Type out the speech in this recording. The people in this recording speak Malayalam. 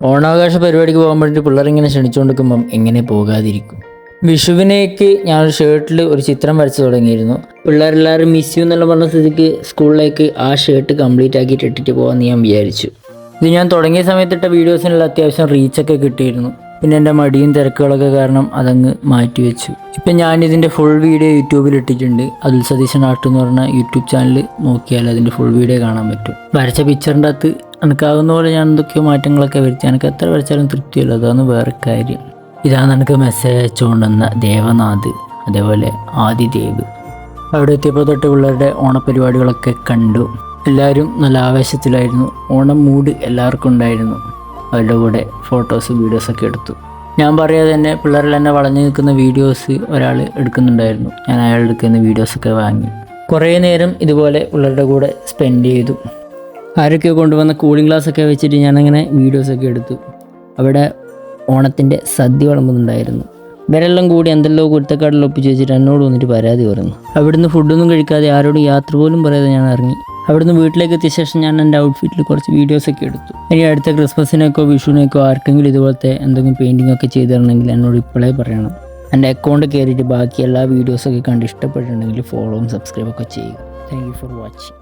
ഓണാഘോഷ പരിപാടിക്ക് പോകാൻ വേണ്ടിയിട്ട് പിള്ളേരിങ്ങനെ ക്ഷണിച്ചുകൊണ്ടിരിക്കുമ്പം എങ്ങനെ പോകാതിരിക്കും. വിഷുവിനേക്ക് ഞാനൊരു ഷർട്ടിൽ ഒരു ചിത്രം വരച്ച് തുടങ്ങിയിരുന്നു. പിള്ളേരെല്ലാവരും മിസ് യു എന്നുള്ള പറഞ്ഞ സ്ഥിതിക്ക് സ്കൂളിലേക്ക് ആ ഷർട്ട് കംപ്ലീറ്റ് ആക്കിയിട്ട് ഇട്ടിട്ട് പോകാമെന്ന് ഞാൻ വിചാരിച്ചു. ഇത് ഞാൻ തുടങ്ങിയ സമയത്തിട്ട വീഡിയോസിനുള്ള അത്യാവശ്യം റീച്ചൊക്കെ കിട്ടിയിരുന്നു. പിന്നെ എൻ്റെ മടിയും തിരക്കുകളൊക്കെ കാരണം അതങ്ങ് മാറ്റി വെച്ചു. ഇപ്പം ഞാനിതിൻ്റെ ഫുൾ വീഡിയോ യൂട്യൂബിൽ ഇട്ടിട്ടുണ്ട്. അതുൽ സതീശൻ ആർട്ട് എന്ന് പറഞ്ഞ യൂട്യൂബ് ചാനൽ നോക്കിയാൽ അതിൻ്റെ ഫുൾ വീഡിയോ കാണാൻ പറ്റും. വരച്ച പിക്ചറിൻ്റെ അകത്ത് എനിക്കാവുന്ന പോലെ ഞാൻ എന്തൊക്കെയോ മാറ്റങ്ങളൊക്കെ വരുത്തി. എനിക്ക് എത്ര വരച്ചാലും തൃപ്തിയല്ല, അതാണ് വേറെ കാര്യം. ഇതാണ് എനിക്ക് മെസ്സേജ് അയച്ചുകൊണ്ടുവന്ന ദേവനാഥ്, അതേപോലെ ആദിദേവ്. അവിടെ എത്തിയപ്പോൾ തൊട്ട് പിള്ളേരുടെ ഓണപരിപാടികളൊക്കെ കണ്ടു. എല്ലാവരും നല്ല ആവേശത്തിലായിരുന്നു. ഓണം മൂഡ് എല്ലാവർക്കും ഉണ്ടായിരുന്നു. അവരുടെ കൂടെ ഫോട്ടോസ് വീഡിയോസൊക്കെ എടുത്തു. ഞാൻ പറയാതെ തന്നെ പിള്ളേരിൽ എന്നെ വളഞ്ഞു നിൽക്കുന്ന വീഡിയോസ് ഒരാൾ എടുക്കുന്നുണ്ടായിരുന്നു. ഞാൻ അയാൾ എടുക്കുന്ന വീഡിയോസൊക്കെ വാങ്ങി. കുറേ നേരം ഇതുപോലെ പിള്ളേരുടെ കൂടെ സ്പെൻഡ് ചെയ്തു. ആരൊക്കെ കൊണ്ടുവന്ന കൂളിംഗ് ഗ്ലാസ്സൊക്കെ വെച്ചിട്ട് ഞാനങ്ങനെ വീഡിയോസൊക്കെ എടുത്തു. അവിടെ ഓണത്തിൻ്റെ സദ്യ വിളമ്പുന്നുണ്ടായിരുന്നു. ഇവരെല്ലാം കൂടി എന്തെല്ലോ കുരുത്തക്കാടെല്ലാം ഒപ്പിച്ച് വെച്ചിട്ട് എന്നോട് വന്നിട്ട് പരാതി പറഞ്ഞു. അവിടുന്ന് ഫുഡൊന്നും കഴിക്കാതെ ആരോടും യാത്ര പോലും പറയാതെ ഞാൻ ഇറങ്ങി. അവിടുന്ന് വീട്ടിലേക്ക് എത്തിയ ശേഷം ഞാൻ എൻ്റെ ഔട്ട്ഫിറ്റിൽ കുറച്ച് വീഡിയോസൊക്കെ എടുത്തു. ഇനി അടുത്ത ക്രിസ്മസിനേക്കോ വിഷുവിനേക്കോ ആർക്കെങ്കിലും ഇതുപോലത്തെ എന്തെങ്കിലും പെയിൻറ്റിംഗ് ഒക്കെ ചെയ്തു തരണമെങ്കിൽ എന്നോട് ഇപ്പോഴേ പറയണം. എൻ്റെ അക്കൗണ്ട് കയറിയിട്ട് ബാക്കി എല്ലാ വീഡിയോസൊക്കെ കണ്ട് ഇഷ്ടപ്പെട്ടിട്ടുണ്ടെങ്കിൽ ഫോളോവും സബ്സ്ക്രൈബൊക്കെ ചെയ്യുക. Thank you for watching.